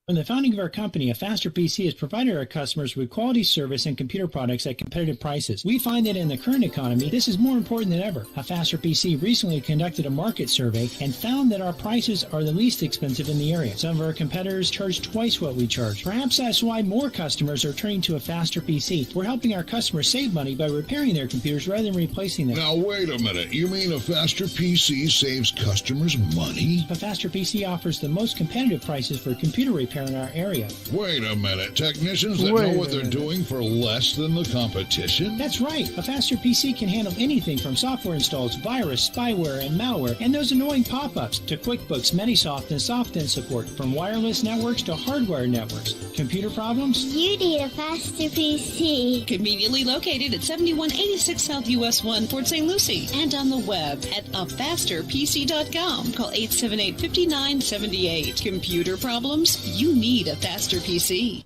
From the founding of our company, A Faster PC has provided our customers with quality service and computer products at competitive prices. We find that in the current economy, this is more important than ever. A Faster PC recently conducted a market survey and found that our prices are the least expensive in the area. Some of our competitors charge twice what we charge. Perhaps that's why more customers are turning to A Faster PC. We're helping our customers save money by repairing their computers rather than replacing them. Now, wait a minute. You mean A Faster PC saves customers money? A Faster PC offers the most competitive prices for computer repair in our area. Wait a minute. Technicians that know what they're doing for less than the competition? That's right. A Faster PC can handle anything from software installs, virus, spyware, and malware, and those annoying pop-ups, to QuickBooks, Metisoft, and SoftIn support, from wireless networks to hardware networks. Computer problems? You need A Faster PC. Conveniently located at 7186 South US 1, Port St. Lucie, and on the web at afasterpc.com. Call 878-5978. Computer problems? You need A Faster PC.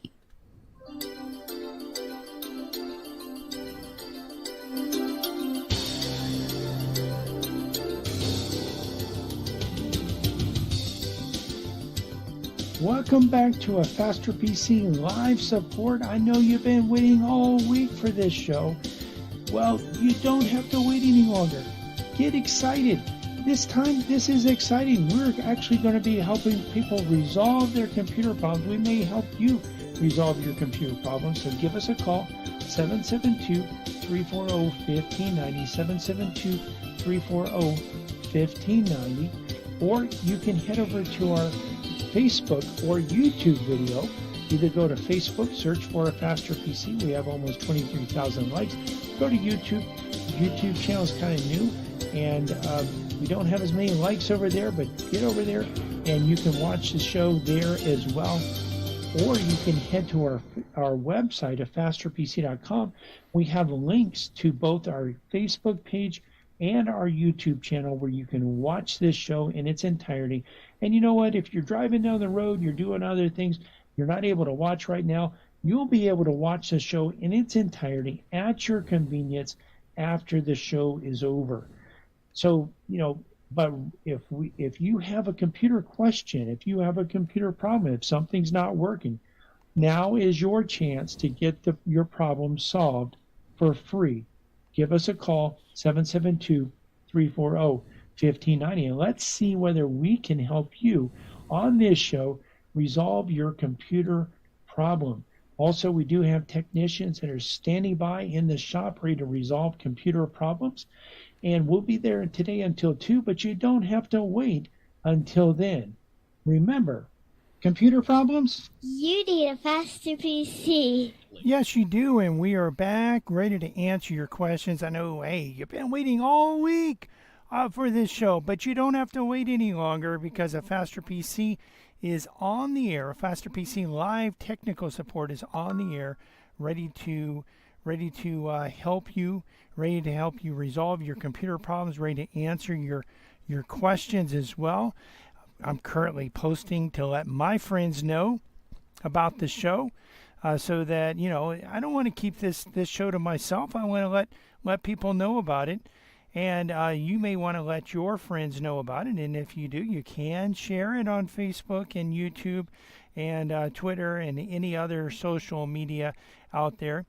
Welcome back to A Faster PC live support. I know you've been waiting all week for this show. Well, you don't have to wait any longer. Get excited. This time, this is exciting. We're actually going to be helping people resolve their computer problems. We may help you resolve your computer problems. So give us a call, 772-340-1590, 772-340-1590. Or you can head over to our Facebook or YouTube video. Either go to Facebook, search for A Faster PC. We have almost 23,000 likes. Go to YouTube. YouTube channel is kind of new, and we don't have as many likes over there, but get over there and you can watch the show there as well. Or you can head to our website, afasterpc.com. We have links to both our Facebook page and our YouTube channel where you can watch this show in its entirety. And you know what? If you're driving down the road, you're doing other things, you're not able to watch right now, you'll be able to watch the show in its entirety at your convenience after the show is over. So, but if you have a computer question, if you have a computer problem, if something's not working, now is your chance to get your problem solved for free. Give us a call, 772-340-1590, and let's see whether we can help you on this show resolve your computer problem. Also, we do have technicians that are standing by in the shop ready to resolve computer problems, and we'll be there today until 2, but you don't have to wait until then. Remember, computer problems? You need A Faster PC. Yes, you do, and we are back ready to answer your questions. I know, hey, you've been waiting all week for this show, but you don't have to wait any longer because A Faster PC is on the air. A Faster PC live technical support is on the air, ready to help you, ready to help you resolve your computer problems, ready to answer your questions as well. I'm currently posting to let my friends know about the show, so that I don't want to keep this show to myself. I want to let people know about it, and you may want to let your friends know about it. And if you do, you can share it on Facebook and YouTube and Twitter and any other social media out there.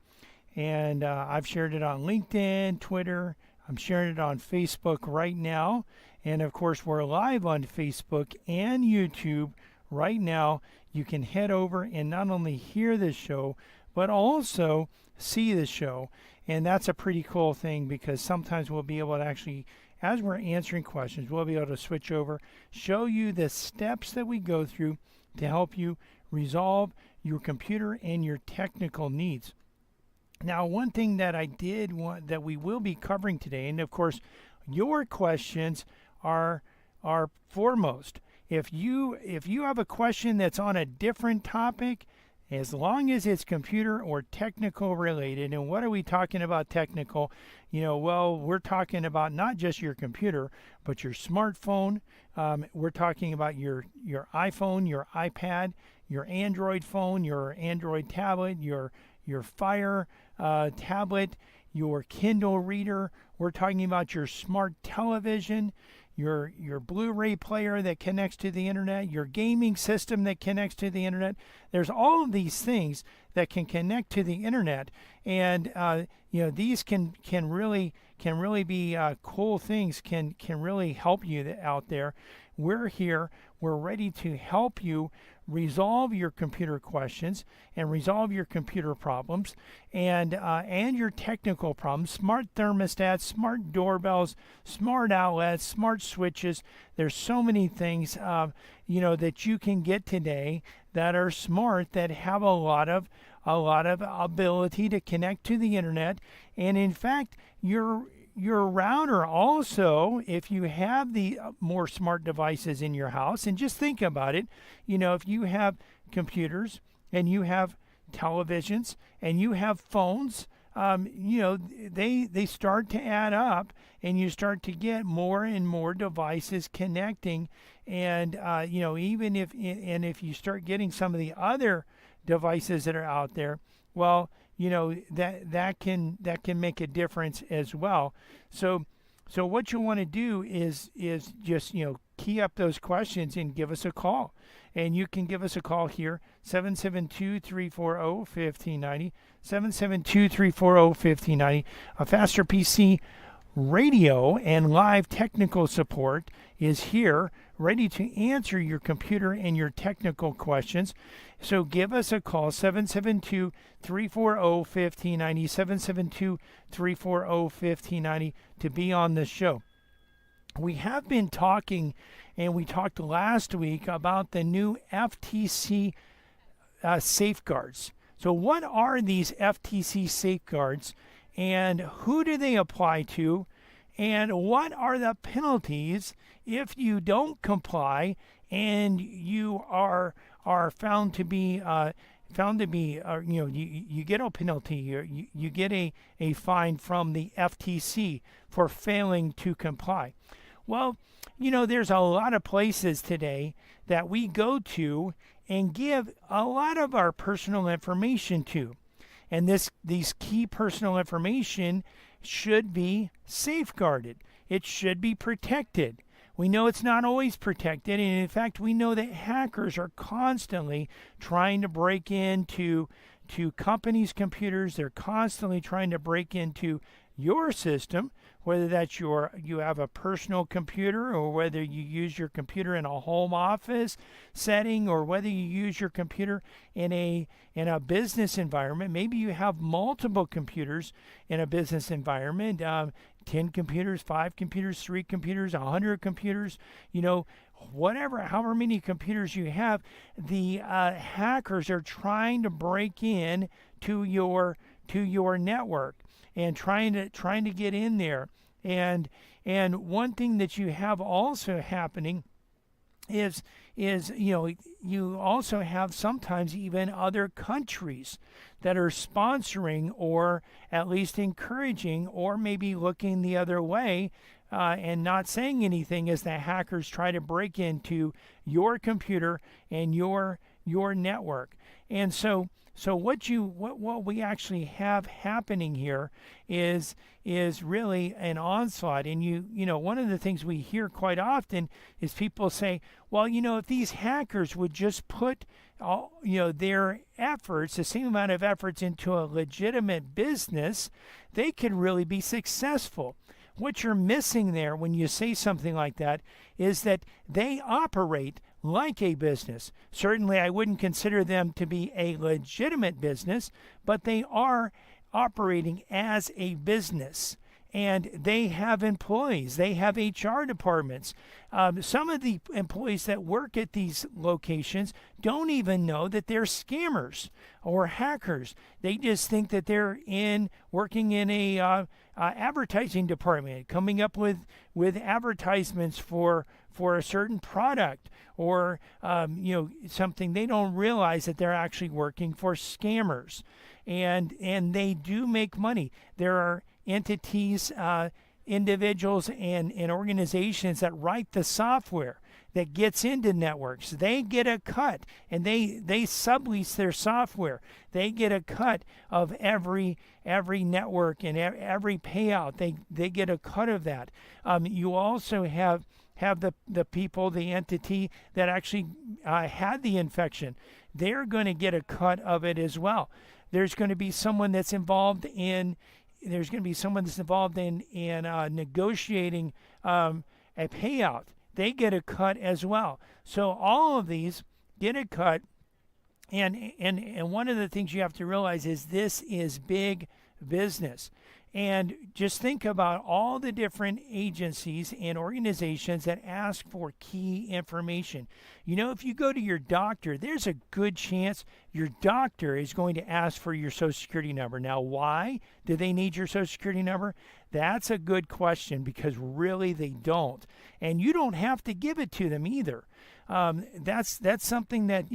And I've shared it on LinkedIn, Twitter. I'm sharing it on Facebook right now. And, of course, we're live on Facebook and YouTube right now. You can head over and not only hear this show, but also see the show. And that's a pretty cool thing because sometimes we'll be able to actually, as we're answering questions, we'll be able to switch over, show you the steps that we go through to help you resolve your computer and your technical needs. Now, one thing that I did want that we will be covering today, and of course, your questions are foremost. If you have a question that's on a different topic, as long as it's computer or technical related, and what are we talking about technical? Well, we're talking about not just your computer, but your smartphone. We're talking about your iPhone, your iPad, your Android phone, your Android tablet, your Fire tablet, your Kindle reader. We're talking about your smart television, your Blu-ray player that connects to the internet, your gaming system that connects to the internet. There's all of these things that can connect to the internet, and these can really be cool things. Can really help you out there. We're here. We're ready to help you resolve your computer questions and resolve your computer problems and your technical problems. Smart thermostats, smart doorbells, smart outlets, smart switches. There's so many things that you can get today that are smart, that have a lot of ability to connect to the internet. And in fact, your router also, if you have the more smart devices in your house, and just think about it, if you have computers and you have televisions and you have phones, they start to add up, and you start to get more and more devices connecting. And even if you start getting some of the other devices that are out there, well, that can make a difference as well. So what you want to do is just key up those questions and give us a call. And you can give us a call here, 772-340-1590, 772-340-1590. A Faster PC radio and live technical support is here, ready to answer your computer and your technical questions. So give us a call, 772-340-1590, 772-340-1590, to be on the show. We have been talking, and we talked last week about the new FTC safeguards. So what are these FTC safeguards, and who do they apply to, and what are the penalties if you don't comply and you are found to be you get a penalty, you get a fine from the FTC for failing to comply? Well, there's a lot of places today that we go to and give a lot of our personal information to. And these key personal information should be safeguarded. It should be protected. We know it's not always protected, and in fact, we know that hackers are constantly trying to break into companies' computers. They're constantly trying to break into your system, whether that's you have a personal computer, or whether you use your computer in a home office setting, or whether you use your computer in a business environment. Maybe you have multiple computers in a business environment, 10 computers, 5 computers, 3 computers, 100 computers, whatever, however many computers you have, the hackers are trying to break in to your network and trying to get in there. And one thing that you have also happening is you also have sometimes even other countries that are sponsoring, or at least encouraging, or maybe looking the other way and not saying anything as the hackers try to break into your computer and your network. And so what we actually have happening here is really an onslaught. And one of the things we hear quite often is people say, well, if these hackers would just put their efforts, the same amount of efforts, into a legitimate business, they could really be successful. What you're missing there when you say something like that is that they operate like a business. Certainly, I wouldn't consider them to be a legitimate business, but they are operating as a business. And they have employees. They have HR departments. Some of the employees that work at these locations don't even know that they're scammers or hackers. They just think that they're working in a advertising department, coming up with advertisements for a certain product, or something. They don't realize that they're actually working for scammers, and they do make money. There are entities, individuals, and organizations that write the software that gets into networks. They get a cut, and they sublease their software. They get a cut of every network and every payout. They get a cut of that. You also have have the people, the entity that actually had the infection. They're going to get a cut of it as well. There's going to be someone that's involved in negotiating a payout. They get a cut as well. So all of these get a cut. And one of the things you have to realize is this is big business. And just think about all the different agencies and organizations that ask for key information. You know, if you go to your doctor, there's a good chance your doctor is going to ask for your Social Security number. Now, why do they need your Social Security number? That's a good question, because really they don't. And you don't have to give it to them either. That's something that,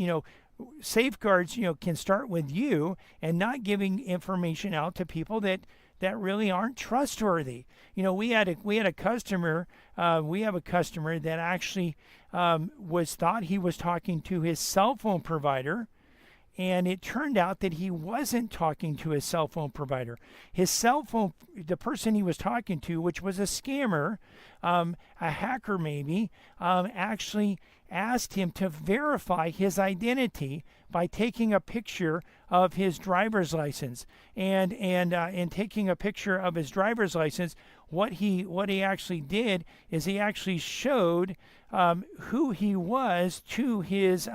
safeguards, can start with you, and not giving information out to people that really aren't trustworthy. We had a customer. We have a customer that actually thought he was talking to his cell phone provider, and it turned out that he wasn't talking to his cell phone provider. His cell phone, the person he was talking to, which was a scammer, a hacker maybe, actually asked him to verify his identity by taking a picture of his driver's license, and taking a picture of his driver's license. What he actually did is he actually showed who he was to his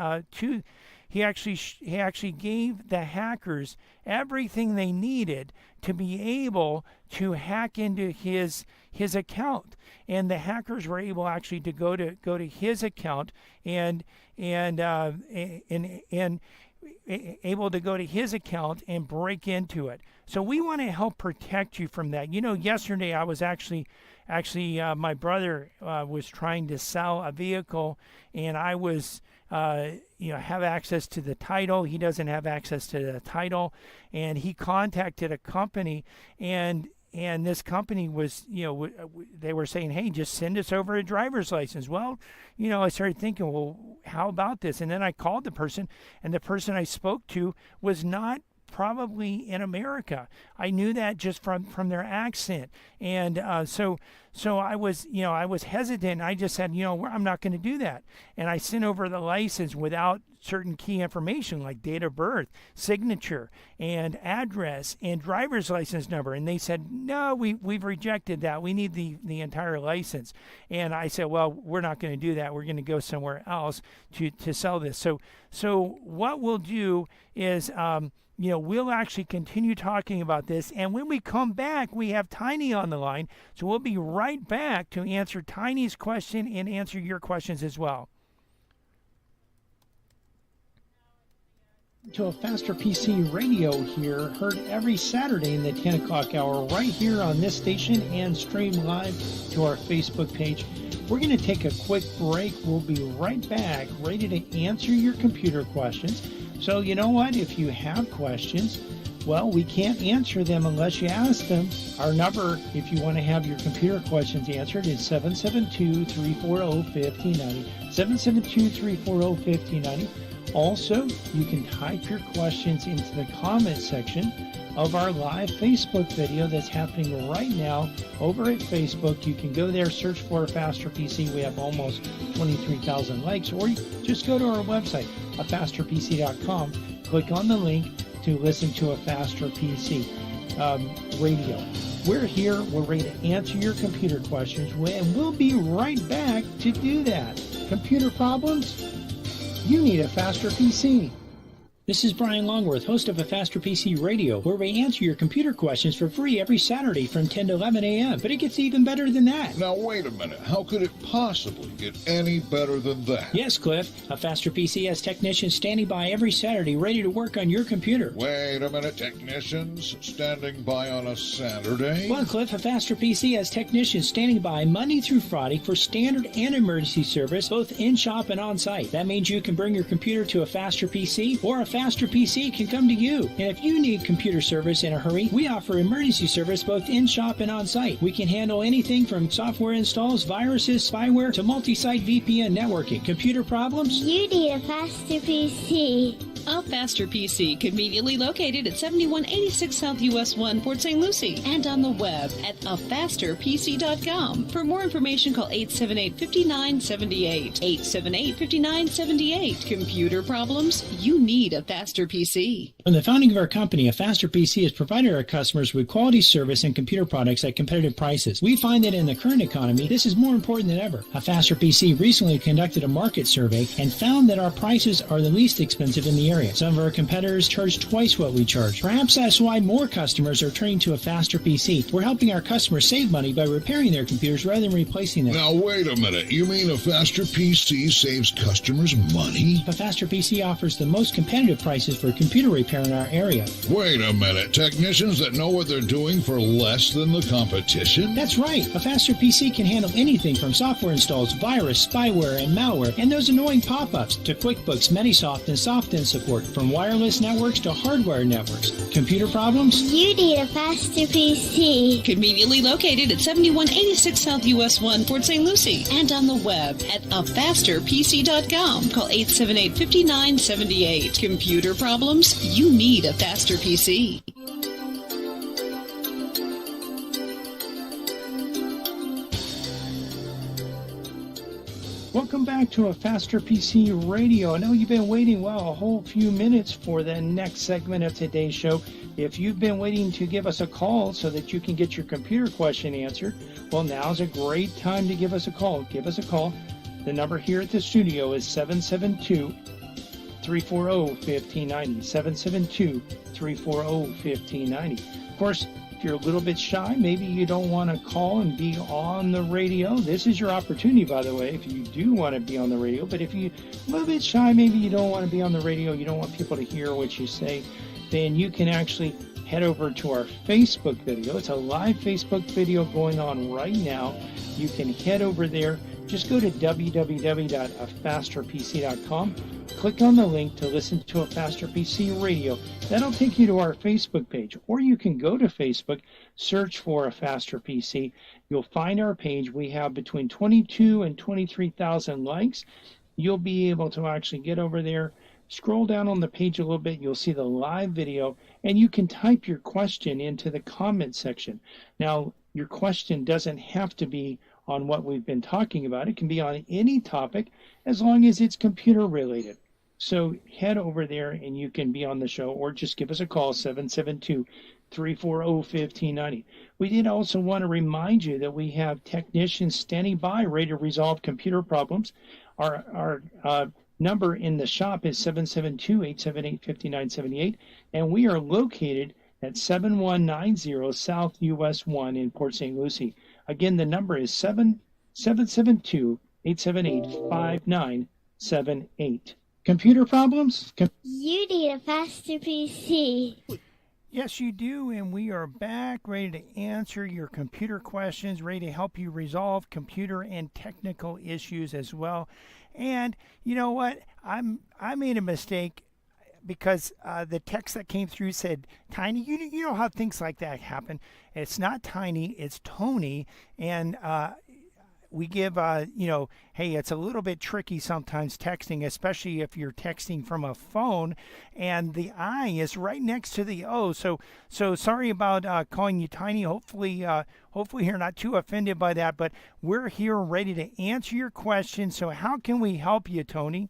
He actually gave the hackers everything they needed to be able to hack into his account, and the hackers were able actually to go to his account and able to go to his account and break into it. So we want to help protect you from that. Yesterday I was actually my brother was trying to sell a vehicle, and I was have access to the title. He doesn't have access to the title, and he contacted a company, and this company was, they were saying, hey, just send us over a driver's license. Well, I started thinking, well, how about this? And then I called the person, and the person I spoke to was not probably in America. I knew that just from their accent. And so I was hesitant. I just said, I'm not going to do that. And I sent over the license without certain key information like date of birth, signature, and address, and driver's license number. And they said, no, we've rejected that. We need the entire license. And I said, well, we're not going to do that. We're going to go somewhere else to sell this. So what we'll do is, we'll actually continue talking about this. And when we come back, we have Tiny on the line. So we'll be right back to answer Tiny's question and answer your questions as well. To a Faster PC radio here, heard every Saturday in the 10 o'clock hour right here on this station, and stream live to our Facebook page. We're going to take a quick break. We'll be right back, ready to answer your computer questions. So you know what? If you have questions, well, we can't answer them unless you ask them. Our number, if you want to have your computer questions answered, is 772-340-5090. 772-340-5090. Also, you can type your questions into the comment section of our live Facebook video that's happening right now over at Facebook. You can go there, search for Faster PC. We have almost 23,000 likes. Or you just go to our website, afasterpc.com. Click on the link to listen to a Faster PC radio. We're here. We're ready to answer your computer questions, and we'll be right back to do that. Computer problems? You need a Faster PC. This is Brian Longworth, host of a Faster PC Radio, where we answer your computer questions for free every Saturday from 10 to 11 a.m. But it gets even better than that. Now, wait a minute. How could it possibly get any better than that? Yes, Cliff. A Faster PC has technicians standing by every Saturday ready to work on your computer. Wait a minute. Technicians standing by on a Saturday? Well, Cliff, a Faster PC has technicians standing by Monday through Friday for standard and emergency service, both in-shop and on-site. That means you can bring your computer to a Faster PC, or a Faster PC can come to you. And if you need computer service in a hurry, we offer emergency service both in-shop and on-site. We can handle anything from software installs, viruses, spyware, to multi-site VPN networking. Computer problems? You need a Faster PC. A Faster PC, conveniently located at 7186 South US 1, Port St. Lucie, and on the web at afasterpc.com. For more information, call 878-5978. 878-5978. Computer problems? You need a Faster PC. From the founding of our company, A Faster PC has provided our customers with quality service and computer products at competitive prices. We find that in the current economy, this is more important than ever. A Faster PC recently conducted a market survey and found that our prices are the least expensive in the area. Some of our competitors charge twice what we charge. Perhaps that's why more customers are turning to A Faster PC. We're helping our customers save money by repairing their computers rather than replacing them. Now, wait a minute. You mean A Faster PC saves customers money? A Faster PC offers the most competitive prices for computer repair in our area. Wait a minute. Technicians that know what they're doing for less than the competition? That's right. A Faster PC can handle anything from software installs, virus, spyware, and malware, and those annoying pop-ups, to QuickBooks, Metisoft, and SoftIn support, from wireless networks to hardware networks. Computer problems? You need a faster PC. Conveniently located at 7186 South US 1, Port St. Lucie, and on the web at afasterpc.com. Call 878-5978. Computer problems? You need a Faster PC. Welcome back to A Faster PC Radio. I know you've been waiting, a whole few minutes for the next segment of today's show. If you've been waiting to give us a call so that you can get your computer question answered, well, now's a great time to give us a call. Give us a call. The number here at the studio is 772-340-1590. 772-340-1590. Of course, if you're a little bit shy, maybe you don't want to call and be on the radio, this is your opportunity, by the way, if you do want to be on the radio. But if you're a little bit shy, maybe you don't want to be on the radio, you don't want people to hear what you say, then you can actually head over to our Facebook video. It's a live Facebook video going on right now. You can head over there. Just go to www.afasterpc.com. Click on the link to listen to A Faster PC Radio. That'll take you to our Facebook page. Or you can go to Facebook, search for A Faster PC. You'll find our page. We have between 22 and 23,000 likes. You'll be able to actually get over there, scroll down on the page a little bit. You'll see the live video, and you can type your question into the comment section. Now, your question doesn't have to be on what we've been talking about. It can be on any topic as long as it's computer related. So head over there and you can be on the show, or just give us a call, 772-340-1590. We did also want to remind you that we have technicians standing by ready to resolve computer problems. Our number in the shop is 772-878-5978, and we are located at 7190 South US 1 in Port St. Lucie. Again, the number is 772-878-5978. Computer problems? You need a faster PC. Yes, you do, and we are back ready to answer your computer questions, ready to help you resolve computer and technical issues as well. And you know what? I made a mistake because the text that came through said Tiny. You know how things like that happen. It's not Tiny, it's Tony, and we give, hey, it's a little bit tricky sometimes texting, especially if you're texting from a phone, and the I is right next to the O. So sorry about calling you Tiny. Hopefully you're not too offended by that, but we're here ready to answer your questions. So how can we help you, Tony?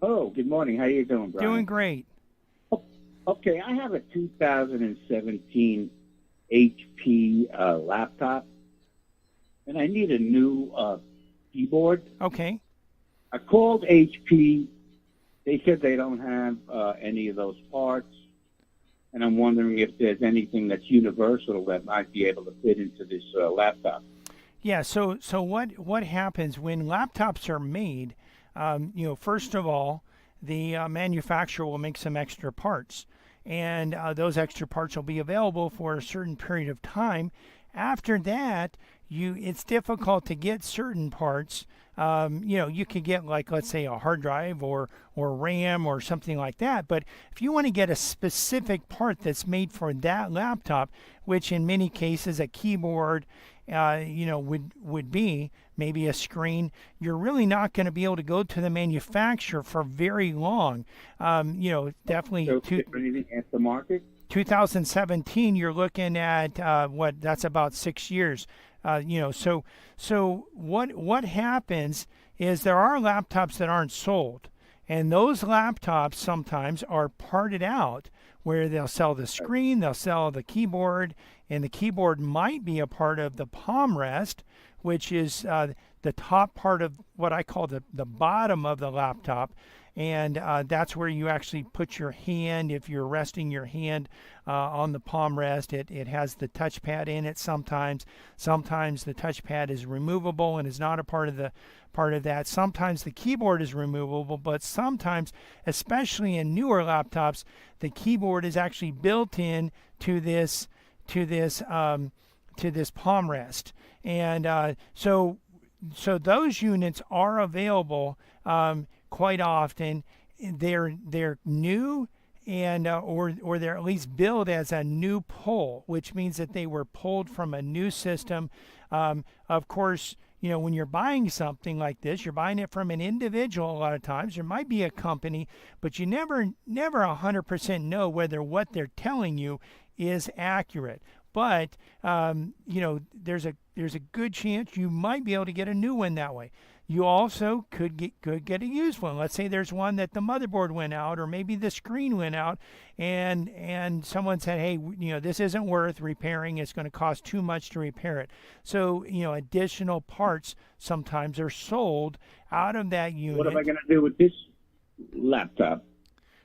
Oh, good morning. How you doing, Brian? Doing great. Okay, I have a 2017 HP laptop, and I need a new keyboard. Okay. I called HP. They said they don't have any of those parts, and I'm wondering if there's anything that's universal that might be able to fit into this laptop. Yeah, so what happens when laptops are made? First of all, the manufacturer will make some extra parts, and those extra parts will be available for a certain period of time. After that, it's difficult to get certain parts. You could get, like, let's say, a hard drive or RAM or something like that. But if you want to get a specific part that's made for that laptop, which in many cases a keyboard would be maybe a screen. You're really not going to be able to go to the manufacturer for very long. Definitely. So anything aftermarket? 2017, you're looking at that's about 6 years. So what happens is there are laptops that aren't sold, and those laptops sometimes are parted out where they'll sell the screen, they'll sell the keyboard, and the keyboard might be a part of the palm rest, which is the top part of what I call the bottom of the laptop. And that's where you actually put your hand. If you're resting your hand on the palm rest, it has the touchpad in it sometimes. Sometimes the touchpad is removable and is not a part of that. Sometimes the keyboard is removable, but sometimes, especially in newer laptops, the keyboard is actually built in to this palm rest. And so those units are available. Quite often, they're new, and or they're at least billed as a new pull, which means that they were pulled from a new system. Of course, when you're buying something like this, you're buying it from an individual. A lot of times, there might be a company, but you never 100% know whether what they're telling you is accurate. But there's a good chance you might be able to get a new one that way. You also could get a used one. Let's say there's one that the motherboard went out, or maybe the screen went out, and someone said, hey, this isn't worth repairing. It's going to cost too much to repair it. So additional parts sometimes are sold out of that unit. What am I going to do with this laptop?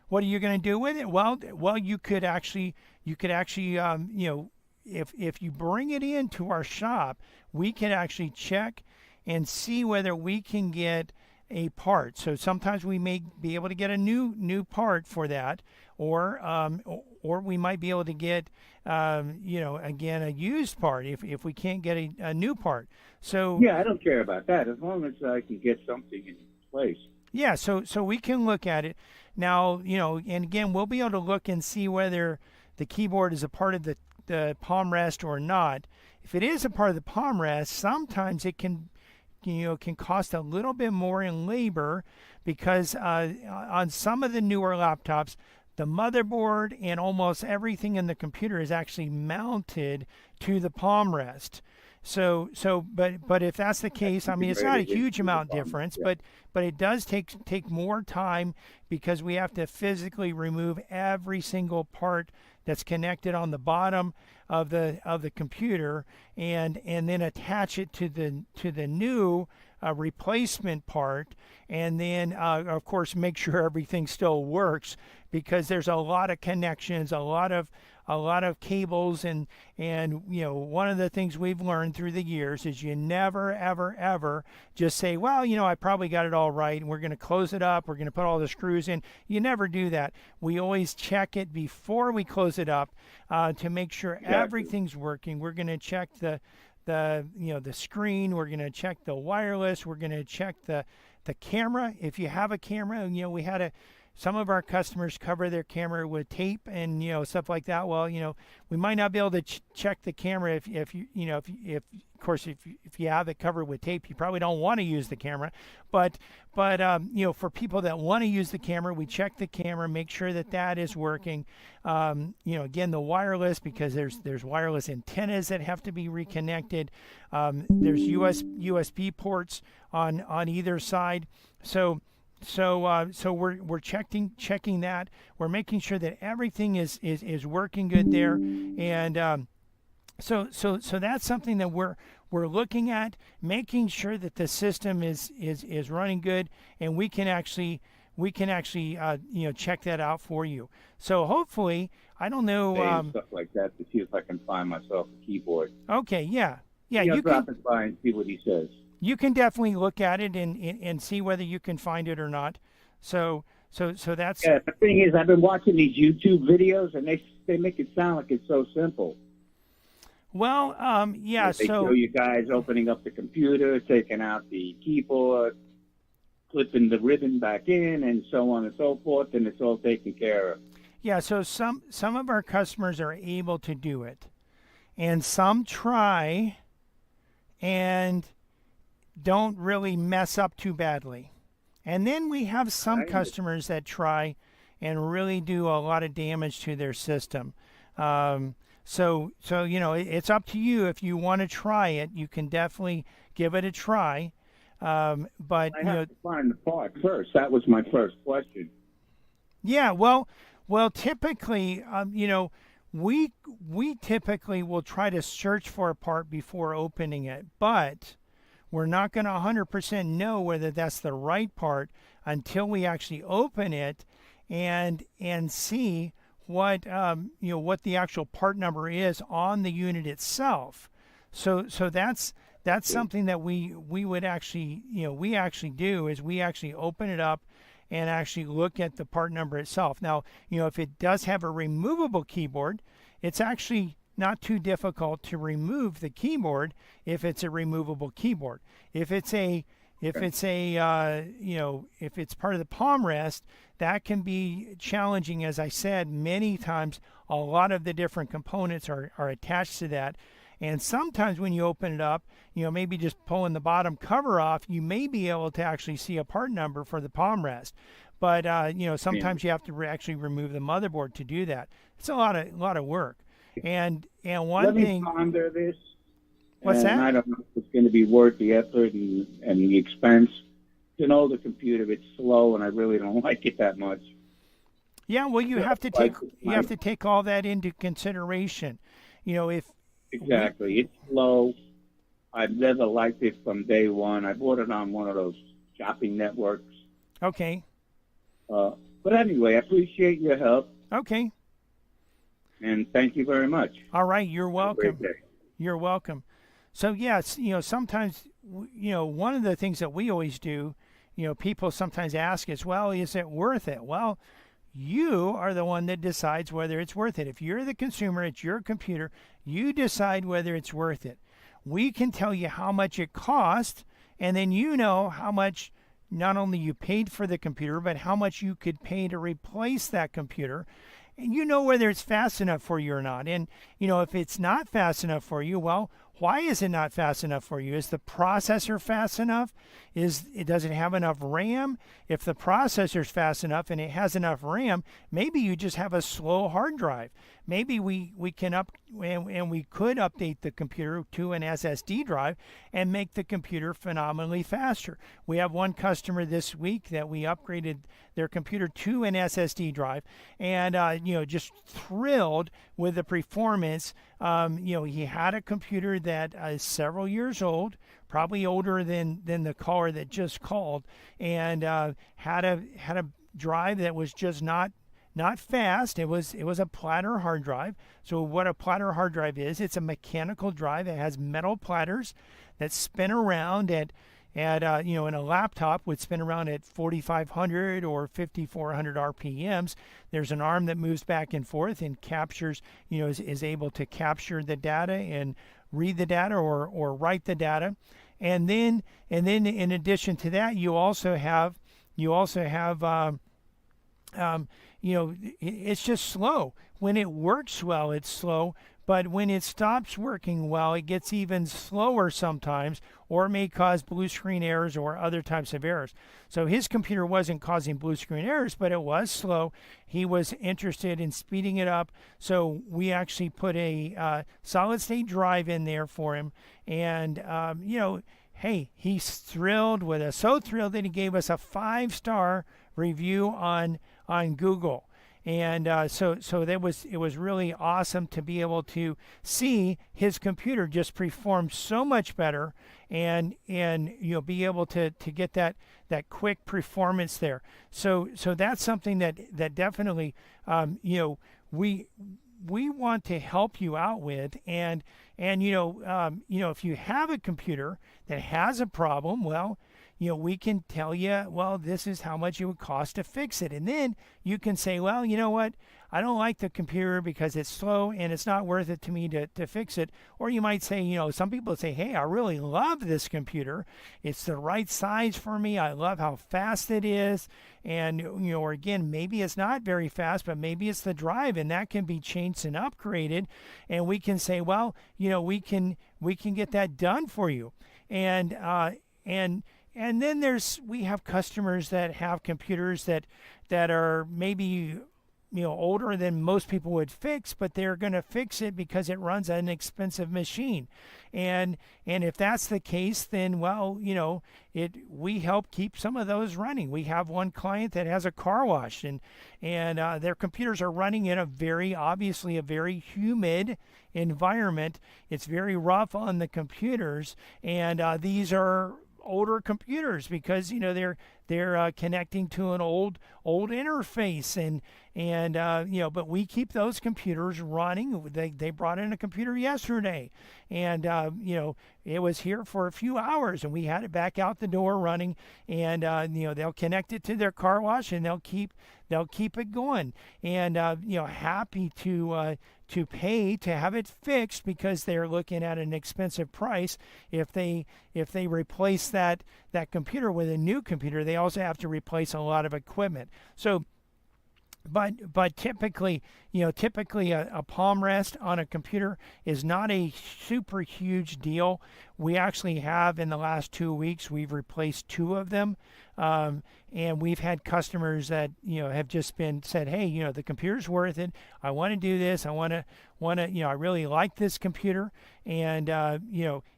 What are you going to do with it? Well, you could actually, if you bring it into our shop, we can actually check and see whether we can get a part. So sometimes we may be able to get a new part for that, or we might be able to get again a used part if we can't get a new part. So yeah, I don't care about that as long as I can get something in place. Yeah, so we can look at it now. And again, we'll be able to look and see whether the keyboard is a part of the palm rest or not. If it is a part of the palm rest, sometimes it can cost a little bit more in labor, because on some of the newer laptops, the motherboard and almost everything in the computer is actually mounted to the palm rest. But if that's the case, I mean, it's not a huge amount difference, but it does take more time, because we have to physically remove every single part that's connected on the bottom of the computer, and then attach it to the new replacement part, and then of course make sure everything still works, because there's a lot of connections, a lot of cables, and one of the things we've learned through the years is you never ever just say, well, I probably got it all right, and we're going to close it up, we're going to put all the screws in. You never do that. We always check it before we close it up to make sure everything's working. We're going to check the screen, we're going to check the wireless, we're going to check the camera. If you have a camera, we had some of our customers cover their camera with tape and stuff like that. Well, we might not be able to check the camera if you have it covered with tape. You probably don't want to use the camera, but for people that want to use the camera, we check the camera, make sure that is working. Again, the wireless, because there's wireless antennas that have to be reconnected. There's USB ports on either side. So we're checking that. We're making sure that everything is working good there, and so that's something that we're looking at, making sure that the system is running good, and we can actually check that out for you. So hopefully, I don't know, stuff like that, to see if I can find myself a keyboard. Okay, yeah, you drop it by and see what he says. You can definitely look at it and see whether you can find it or not. So that's... Yeah, the thing is, I've been watching these YouTube videos, and they make it sound like it's so simple. Well, yeah, they show you guys opening up the computer, taking out the keyboard, clipping the ribbon back in, and so on and so forth, and it's all taken care of. Yeah, so some of our customers are able to do it, and some try, and don't really mess up too badly. And then we have some customers that try and really do a lot of damage to their system. So it's up to you. If you want to try it, you can definitely give it a try. But I have to find the part first. That was my first question. Yeah, well, typically, we typically will try to search for a part before opening it, but we're not going to 100% know whether that's the right part until we actually open it and see what what the actual part number is on the unit itself. So that's something that we would actually we actually do is we actually open it up and actually look at the part number itself. Now, if it does have a removable keyboard, it's actually not too difficult to remove the keyboard if it's a removable keyboard. If it's part of the palm rest, that can be challenging. As I said, many times a lot of the different components are attached to that. And sometimes when you open it up, maybe just pulling the bottom cover off, you may be able to actually see a part number for the palm rest. But sometimes you have to actually remove the motherboard to do that. It's a lot of work. And one Let thing. me ponder this. What's and that? I don't know if it's going to be worth the effort and the expense. It's an older computer. It's slow, and I really don't like it that much. Yeah, well, you have to take all that into consideration. Exactly, it's slow. I've never liked it from day one. I bought it on one of those shopping networks. Okay. But anyway, I appreciate your help. Okay. And thank you very much. All right, you're welcome. Have a great day. You're welcome. So yes, sometimes one of the things that we always do, people sometimes ask us, well, is it worth it? Well, you are the one that decides whether it's worth it. If you're the consumer, it's your computer, you decide whether it's worth it. We can tell you how much it cost, and then how much not only you paid for the computer, but how much you could pay to replace that computer. And whether it's fast enough for you or not. And, if it's not fast enough for you, well, why is it not fast enough for you? Is the processor fast enough? Does it have enough RAM? If the processor's fast enough and it has enough RAM, maybe you just have a slow hard drive. Maybe we can we could update the computer to an SSD drive and make the computer phenomenally faster. We have one customer this week that we upgraded their computer to an SSD drive, and just thrilled with the performance. He had a computer that is several years old, probably older than the caller that just called, and had a drive that was just not fast. It was a platter hard drive. So what a platter hard drive is, it's a mechanical drive. It has metal platters that spin around at in a laptop would spin around at 4,500 or 5,400 RPMs. There's an arm that moves back and forth and captures, is able to capture the data and read the data or write the data. And then in addition to that, you also have it's just slow. When it works well, it's slow, but when it stops working well, it gets even slower sometimes, or it may cause blue screen errors or other types of errors. So his computer wasn't causing blue screen errors, but it was slow. He was interested in speeding it up, so we actually put a solid-state drive in there for him, and hey, he's thrilled with us. So thrilled that he gave us a 5-star review on Google. And so it was really awesome to be able to see his computer just perform so much better, and be able to get that quick performance there. So that's something that definitely we want to help you out with, and if you have a computer that has a problem, well, we can tell you, well, this is how much it would cost to fix it. And then you can say, well, you know what? I don't like the computer because it's slow and it's not worth it to me to fix it. Or you might say, some people say, hey, I really love this computer. It's the right size for me. I love how fast it is. And, or again, maybe it's not very fast, but maybe it's the drive, and that can be changed and upgraded. And we can say, well, we can get that done for you. And then we have customers that have computers that are maybe older than most people would fix, but they're going to fix it because it runs an expensive machine. And if that's the case, then we help keep some of those running. We have one client that has a car wash, and their computers are running in obviously a very humid environment. It's very rough on the computers, and these are older computers because they're connecting to an old interface, but we keep those computers running. They brought in a computer yesterday, and it was here for a few hours, and we had it back out the door running, and they'll connect it to their car wash, and they'll keep it going, and happy to pay to have it fixed because they're looking at an expensive price. If they replace that computer with a new computer, they also have to replace a lot of equipment. So but typically a palm rest on a computer is not a super huge deal. We actually have, in the last 2 weeks, we've replaced 2 of them. And we've had customers that, have just said, hey, the computer's worth it. I want to do this. I I really like this computer. And,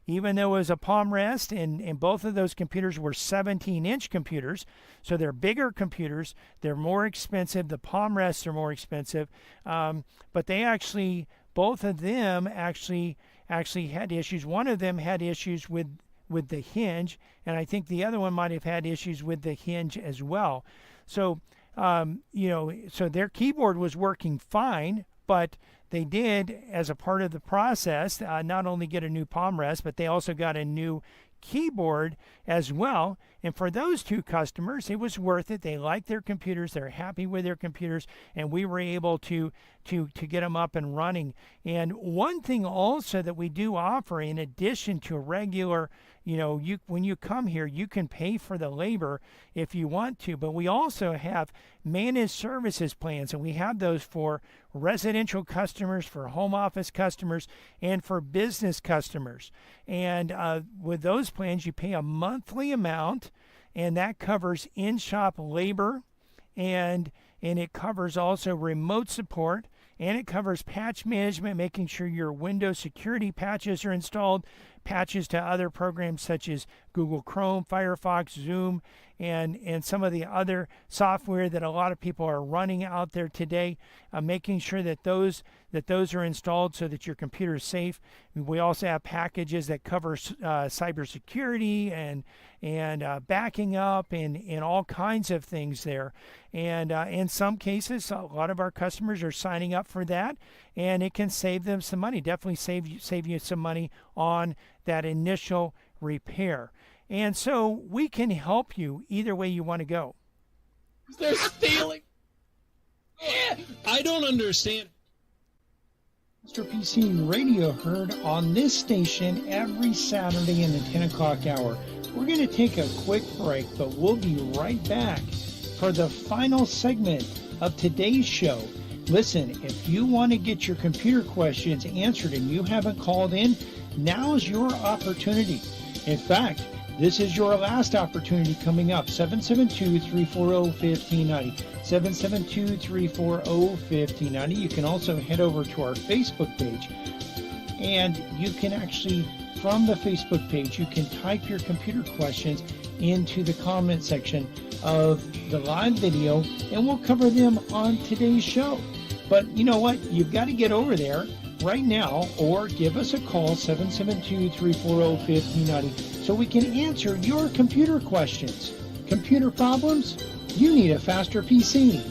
even though it was a palm rest, and both of those computers were 17-inch computers, so they're bigger computers, they're more expensive. The palm rests are more expensive. But both of them actually had issues. One of them had issues with the hinge, and I think the other one might have had issues with the hinge as well. So, so their keyboard was working fine, but they did, as a part of the process, not only get a new palm rest, but they also got a new keyboard as well. And for those 2 customers, it was worth it. They like their computers, they're happy with their computers, and we were able to get them up and running. And one thing also that we do offer, in addition to a regular, when you come here, you can pay for the labor if you want to, but we also have managed services plans, and we have those for residential customers, for home office customers, and for business customers. And with those plans, you pay a monthly amount, and that covers in-shop labor, and it covers also remote support, and it covers patch management, making sure your Windows security patches are installed, patches to other programs such as Google Chrome, Firefox, Zoom, and some of the other software that a lot of people are running out there today, making sure that those are installed so that your computer is safe. We also have packages that cover cybersecurity and backing up and all kinds of things there. And in some cases, a lot of our customers are signing up for that, and it can save them some money. Definitely save you some money on that initial repair. And so we can help you either way you want to go. They're stealing. Yeah, I don't understand. Faster PC Radio heard on this station every Saturday in the 10 o'clock hour. We're going to take a quick break, but we'll be right back for the final segment of today's show. Listen, if you want to get your computer questions answered and you haven't called in, now's your opportunity. In fact, this is your last opportunity coming up. 772-340-1590. 772-340-1590. You can also head over to our Facebook page, and you can actually, from the Facebook page, you can type your computer questions into the comment section of the live video, and we'll cover them on today's show. But you know what? You've got to get over there right now, or give us a call, 772-340-1590, so we can answer your computer questions. Computer problems? You need a faster PC.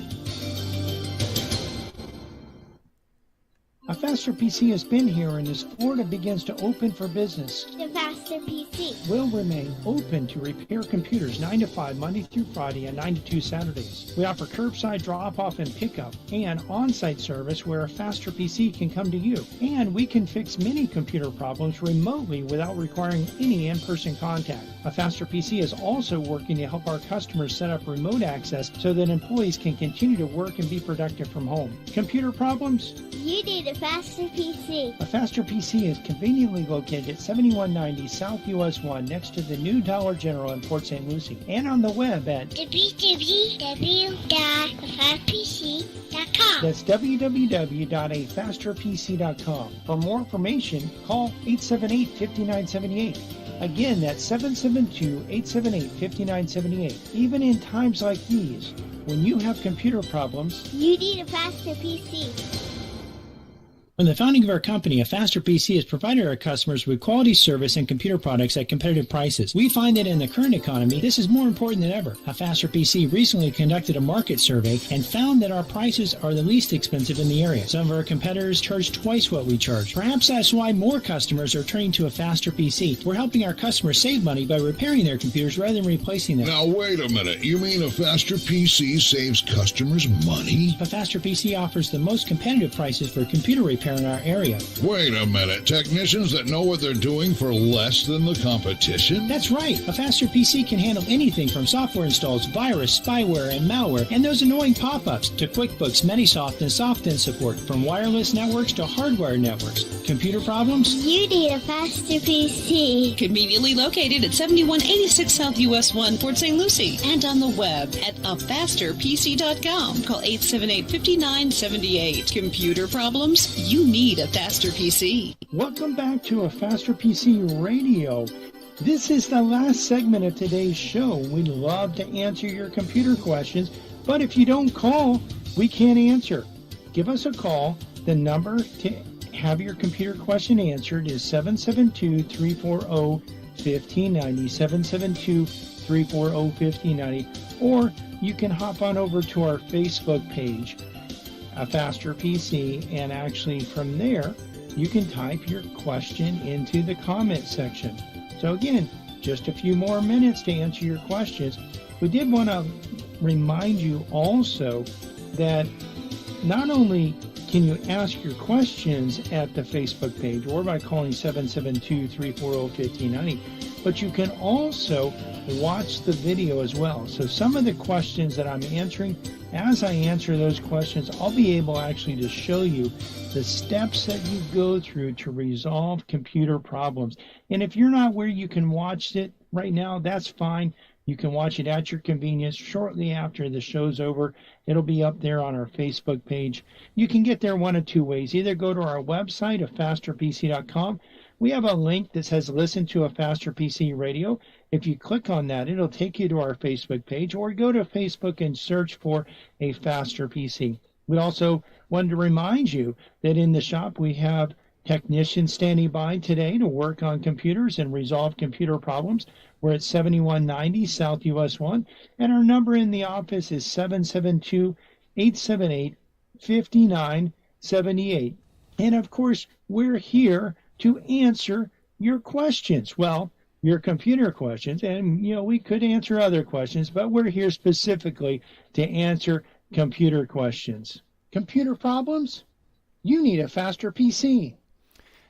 A faster PC has been here, and as Florida begins to open for business, The Faster faster PC. We'll remain open to repair computers 9 to 5 Monday through Friday and 9 to 2 Saturdays. We offer curbside drop-off and pickup and on-site service where a faster PC can come to you. And we can fix many computer problems remotely without requiring any in-person contact. A faster PC is also working to help our customers set up remote access so that employees can continue to work and be productive from home. Computer problems? You need a faster PC. A faster PC is conveniently located at 7190 South US 1 next to the new Dollar General in Port St. Lucie and on the web at www.afastpc.com. That's www.afasterpc.com. For more information, call 878-5978. Again, that's 772-878-5978. Even in times like these, when you have computer problems, You need a faster PC. From the founding of our company, A Faster PC has provided our customers with quality service and computer products at competitive prices. We find that in the current economy, this is more important than ever. A Faster PC recently conducted a market survey and found that our prices are the least expensive in the area. Some of our competitors charge twice what we charge. Perhaps that's why more customers are turning to A Faster PC. We're helping our customers save money by repairing their computers rather than replacing them. Now, wait a minute. You mean a faster PC saves customers money? A Faster PC offers the most competitive prices for computer repair in our area. Wait a minute. Technicians that know what they're doing for less than the competition? That's right. A Faster PC can handle anything from software installs, virus, spyware, and malware, and those annoying pop-ups to QuickBooks, Manysoft, and SoftIn support, from wireless networks to hardware networks. Computer problems? You need a faster PC. Conveniently located at 7186 South US 1, Port St. Lucie, and on the web at afasterpc.com. Call 878-5978. Computer problems? You need a faster PC. Welcome back to A Faster PC Radio. This is the last segment of today's show. We'd love to answer your computer questions, but if you don't call, we can't answer. Give us a call. The number to have your computer question answered is 772-340-1590, 772-340-1590, or you can hop on over to our Facebook page, A Faster PC, and actually from there you can type your question into the comment section. So again, just a few more minutes to answer your questions. We did want to remind you also that not only can you ask your questions at the Facebook page or by calling 772-340-1590, but you can also watch the video as well. So some of the questions that I'm answering, as I answer those questions, I'll be able actually to show you the steps that you go through to resolve computer problems. And if you're not where you can watch it right now, that's fine. You can watch it at your convenience shortly after the show's over. It'll be up there on our Facebook page. You can get there one of two ways. Either go to our website, afasterpc.com. We have a link that says listen to A Faster PC Radio. If you click on that, it'll take you to our Facebook page, or go to Facebook and search for A Faster PC. We also wanted to remind you that in the shop we have technicians standing by today to work on computers and resolve computer problems. We're at 7190 South US 1, and our number in the office is 772-878-5978. And of course, we're here to answer your questions. Well, your computer questions, and we could answer other questions, but we're here specifically to answer computer questions. Computer problems? You need a faster PC.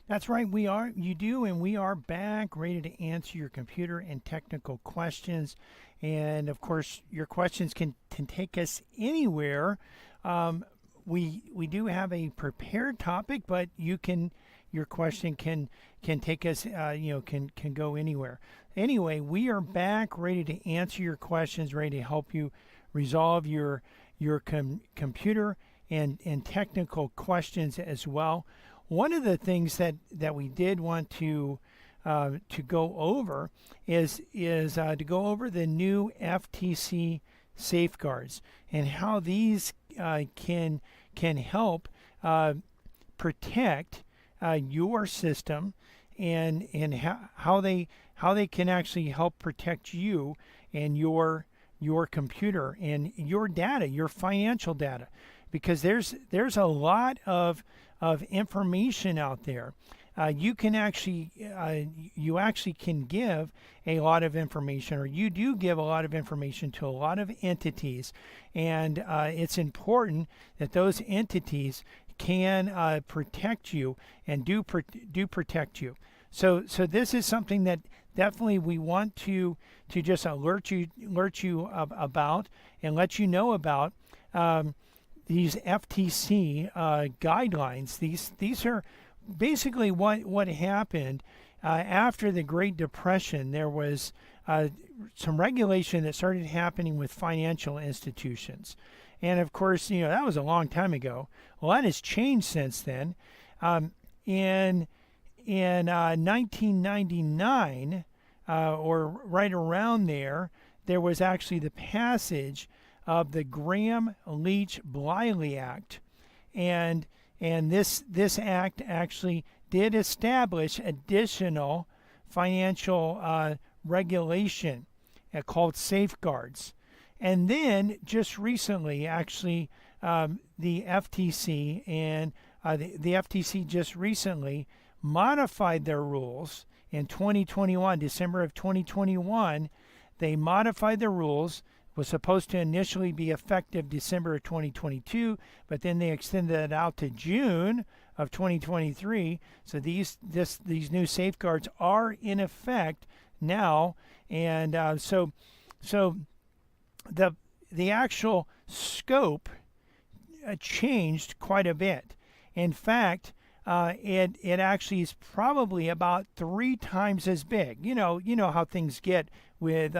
That's right, you do, and we are back ready to answer your computer and technical questions. And of course, your questions can take us anywhere. We do have a prepared topic, but your question can take us, can go anywhere. Anyway, we are back ready to answer your questions, ready to help you resolve your computer and technical questions as well. One of the things that we did want to go over is to go over the new FTC safeguards and how these can help protect your system and how they can actually help protect you and your computer and your data, your financial data, because there's a lot of information out there you can actually you actually can give a lot of information, or you do give a lot of information to a lot of entities, and it's important that those entities can protect you and do protect you. So this is something that definitely we want to just alert you about and let you know about. These FTC guidelines. These are basically what happened after the Great Depression. There was some regulation that started happening with financial institutions, and of course, that was a long time ago. A lot has changed since then. In 1999, or right around there was actually the passage of the Graham-Leach-Bliley Act, and this act actually did establish additional financial regulation called safeguards. And then just recently, actually, the FTC and the FTC just recently modified their rules in 2021, December of 2021. They modified the rules. Was supposed to initially be effective December of 2022, but then they extended it out to June of 2023. So these new safeguards are in effect now, and so the actual scope changed quite a bit. In fact, it actually is probably about 3 times as big. You know how things get with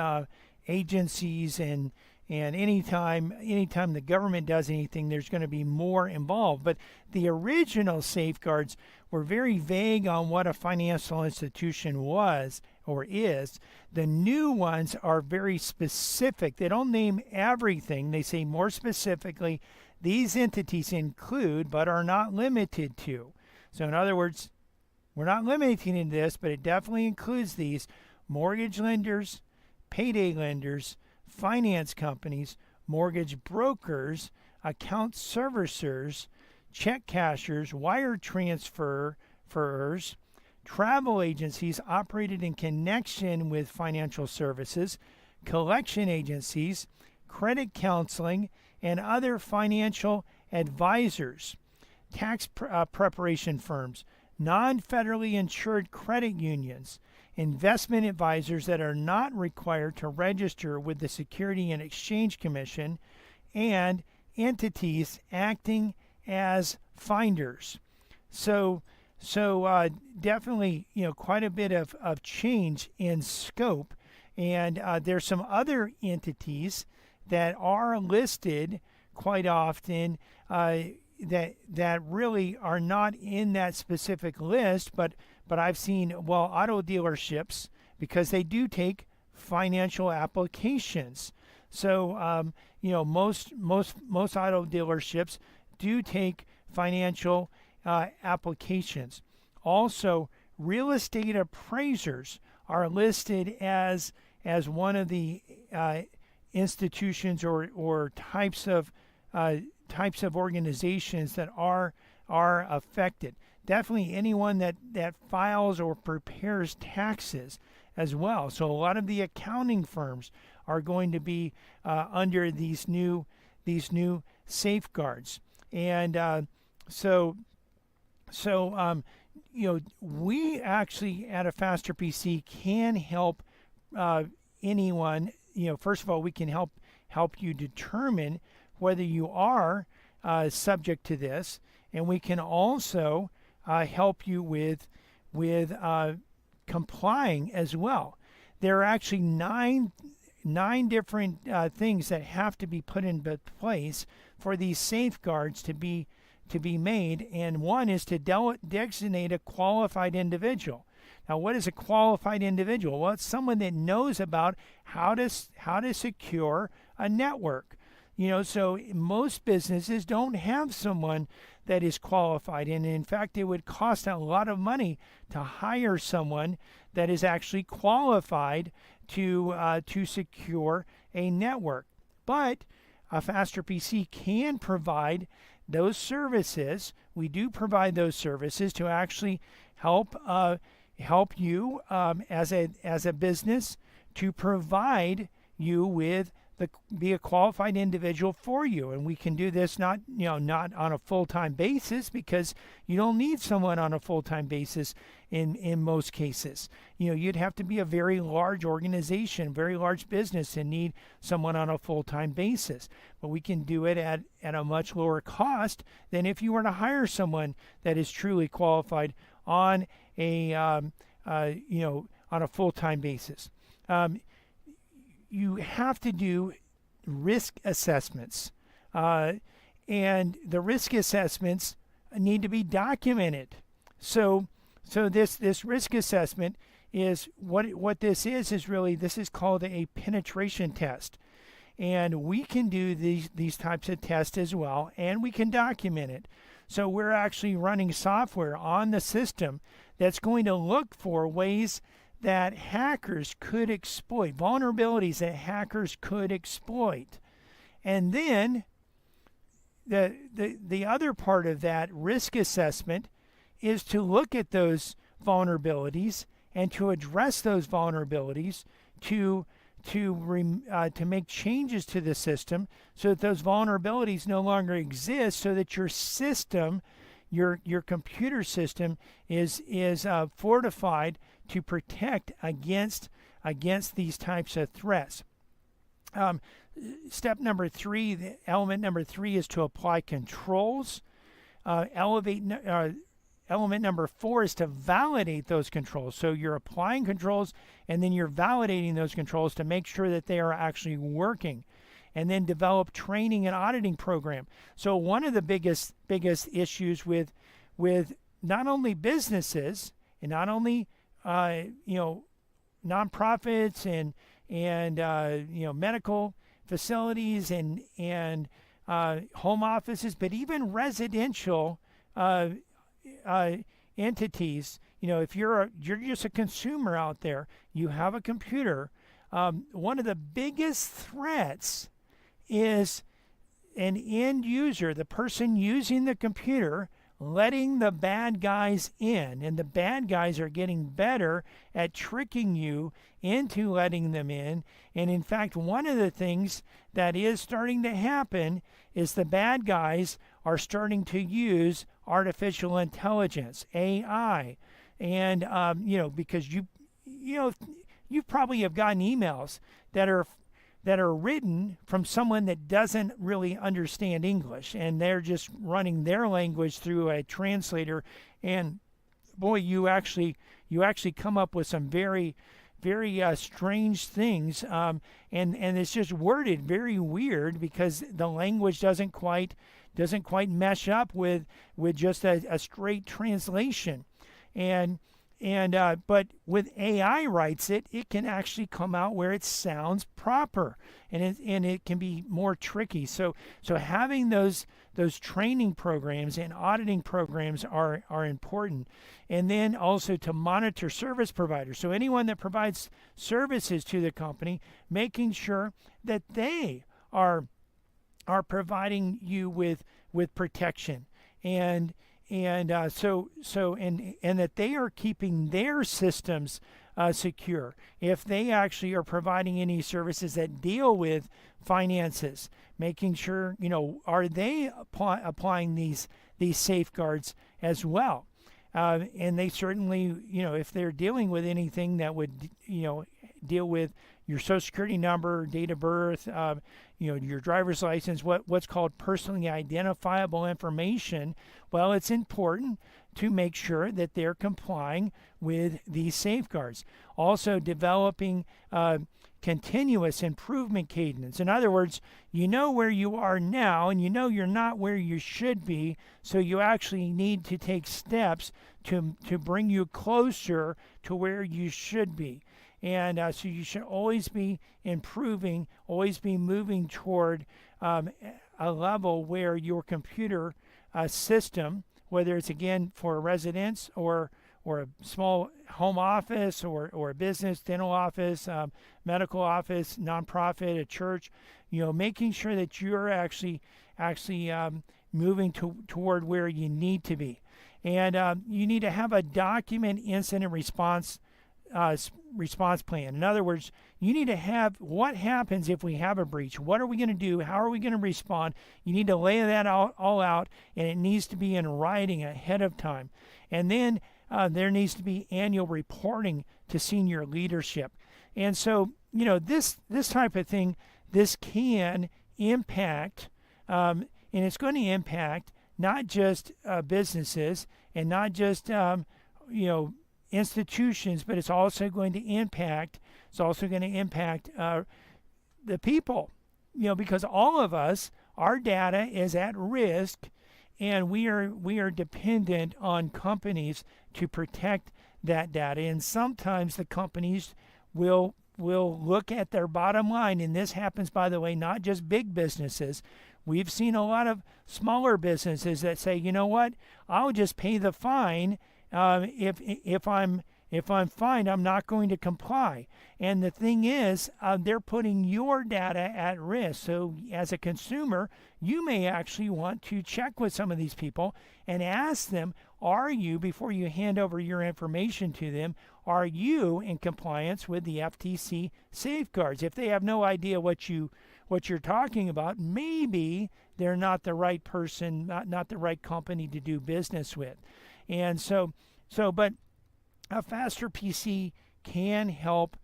agencies, and anytime the government does anything, there's going to be more involved. But the original safeguards were very vague on what a financial institution was or is. The new ones are very specific. They don't name everything. They say more specifically, these entities include but are not limited to. So in other words, we're not limiting this, but it definitely includes these: mortgage lenders, payday lenders, finance companies, mortgage brokers, account servicers, check cashers, wire transferers, travel agencies operated in connection with financial services, collection agencies, credit counseling, and other financial advisors, tax preparation firms, non-federally insured credit unions, investment advisors that are not required to register with the Security and Exchange Commission, and entities acting as finders. So definitely, quite a bit of change in scope. And there's some other entities that are listed quite often that really are not in that specific list, but I've seen, auto dealerships, because they do take financial applications. So most auto dealerships do take financial applications. Also, real estate appraisers are listed as one of the institutions or types of organizations that are affected. Definitely anyone that files or prepares taxes as well. So a lot of the accounting firms are going to be under these new safeguards. And we actually at a Faster PC can help anyone. First of all, we can help you determine whether you are subject to this, and we can also help you with complying as well. There are actually nine different things that have to be put into place for these safeguards to be made, and one is to designate a qualified individual. Now, what is a qualified individual? Well, it's someone that knows about how to secure a network. So most businesses don't have someone that is qualified, and in fact, it would cost a lot of money to hire someone that is actually qualified to secure a network. But a Faster PC can provide those services, we do provide those services to actually help you as a business to provide you with be a qualified individual for you. And we can do this not on a full-time basis, because you don't need someone on a full-time basis in most cases. You'd have to be a very large organization, very large business, and need someone on a full-time basis. But we can do it at a much lower cost than if you were to hire someone that is truly qualified on on a full-time basis. You have to do risk assessments, and the risk assessments need to be documented. So this risk assessment is what this is really, this is called a penetration test, and we can do these types of tests as well, and we can document it. So we're actually running software on the system that's going to look for ways that hackers could exploit, vulnerabilities that hackers could exploit. And then the other part of that risk assessment is to look at those vulnerabilities and to address those vulnerabilities, to make changes to the system so that those vulnerabilities no longer exist, so that your system, your computer system is fortified to protect against these types of threats. Step number 3, element number 3, is to apply controls. Element number 4 is to validate those controls. So you're applying controls, and then you're validating those controls to make sure that they are actually working. And then develop training and auditing program. So one of the biggest issues with not only businesses and not only nonprofits and medical facilities and home offices, but even residential entities. If you're just a consumer out there, you have a computer. One of the biggest threats is an end user, the person using the computer, letting the bad guys in, and the bad guys are getting better at tricking you into letting them in. And in fact, one of the things that is starting to happen is the bad guys are starting to use artificial intelligence, AI, and because you probably have gotten emails that are written from someone that doesn't really understand English, and they're just running their language through a translator, and boy, you actually come up with some very, very strange things, and it's just worded very weird because the language doesn't quite mesh up with just a straight translation, but with AI writes it can actually come out where it sounds proper, and it can be more tricky. So having those training programs and auditing programs are important, and then also to monitor service providers. So anyone that provides services to the company, making sure that they are providing you with protection and that they are keeping their systems secure. If they actually are providing any services that deal with finances, making sure, are they applying these safeguards as well? And they certainly, if they're dealing with anything that would, deal with your Social Security number, date of birth, your driver's license, what's called personally identifiable information, well, it's important to make sure that they're complying with these safeguards. Also, developing continuous improvement cadence. In other words, you know where you are now, and you know you're not where you should be, so you actually need to take steps to bring you closer to where you should be. And so you should always be improving, always be moving toward a level where your computer system, whether it's again for a residence or a small home office or a business, dental office, medical office, nonprofit, a church, making sure that you're actually moving toward where you need to be. And you need to have a document incident response plan. In other words, you need to have what happens if we have a breach. What are we going to do? How are we going to respond? You need to lay that all out, and it needs to be in writing ahead of time. And then there needs to be annual reporting to senior leadership. And so, this type of thing, this can impact, and it's going to impact not just businesses and not just institutions, but it's also going to impact the people, because all of us, our data is at risk, and we are dependent on companies to protect that data. And sometimes the companies will look at their bottom line, and this happens, by the way, not just big businesses. We've seen a lot of smaller businesses that say, you know what, I'll just pay the fine. If I'm fined, I'm not going to comply. And the thing is, they're putting your data at risk. So as a consumer, you may actually want to check with some of these people and ask them, are you, before you hand over your information to them, are you in compliance with the FTC safeguards? If they have no idea what you're talking about, maybe they're not the right person, not the right company to do business with. And but a faster PC can help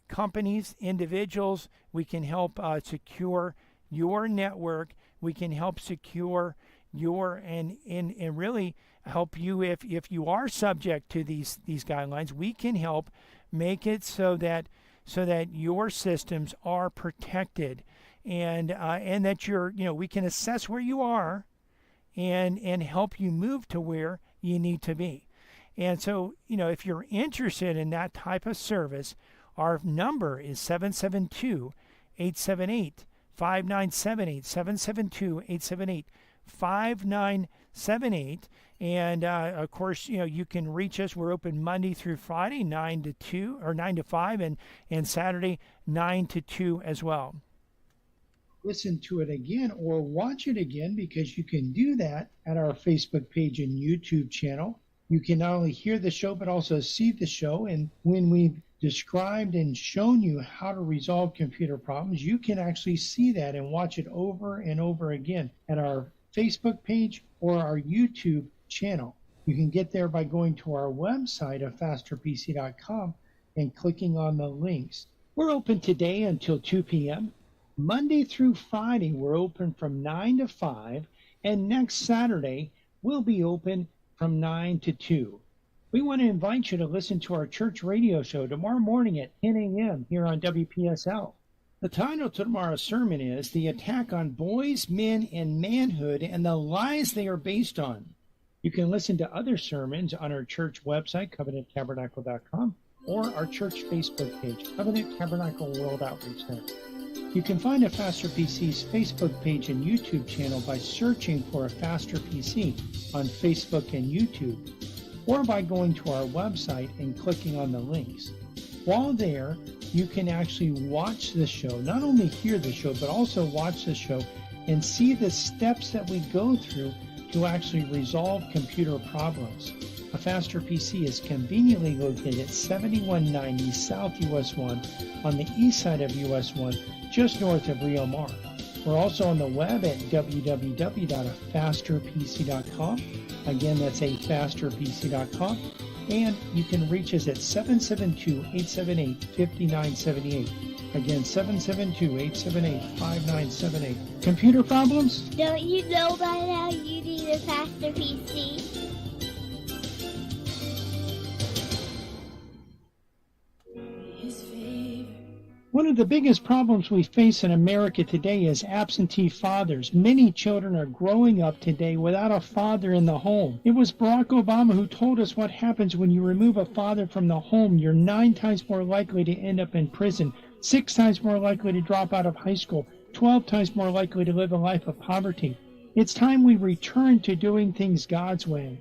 companies, individuals. We can help secure your network. We can help secure and really help you if you are subject to these guidelines. We can help make it so that your systems are protected, and that we can assess where you are and help you move to where you need to be. And so, if you're interested in that type of service, our number is 772-878-5978, 772-878-5978. And, of course, you can reach us. We're open Monday through Friday, 9 to 2, or 9 to 5, and Saturday, 9 to 2 as well. Listen to it again or watch it again, because you can do that at our Facebook page and YouTube channel. You can not only hear the show but also see the show, and when we've described and shown you how to resolve computer problems, you can actually see that and watch it over and over again at our Facebook page or our YouTube channel. You can get there by going to our website of fasterpc.com and clicking on the links. We're open today until 2 p.m. Monday through Friday, we're open from 9 to 5, and next Saturday, we'll be open from 9 to 2. We want to invite you to listen to our church radio show tomorrow morning at 10 a.m. here on WPSL. The title of tomorrow's sermon is The Attack on Boys, Men, and Manhood and the Lies They Are Based On. You can listen to other sermons on our church website, covenanttabernacle.com, or our church Facebook page, Covenant Tabernacle World Outreach Center. You can find a Faster PC's Facebook page and YouTube channel by searching for a Faster PC on Facebook and YouTube, or by going to our website and clicking on the links. While there, you can actually watch the show, not only hear the show, but also watch the show and see the steps that we go through to actually resolve computer problems. A Faster PC is conveniently located at 7190 South US 1 on the east side of US 1, just north of Rio Mar. We're also on the web at www.afasterpc.com. Again, that's afasterpc.com. And you can reach us at 772-878-5978. Again, 772-878-5978. Computer problems? Don't you know by now you need a faster PC? One of the biggest problems we face in America today is absentee fathers. Many children are growing up today without a father in the home. It was Barack Obama who told us what happens when you remove a father from the home. You're 9 times more likely to end up in prison, 6 times more likely to drop out of high school, 12 times more likely to live a life of poverty. It's time we return to doing things God's way.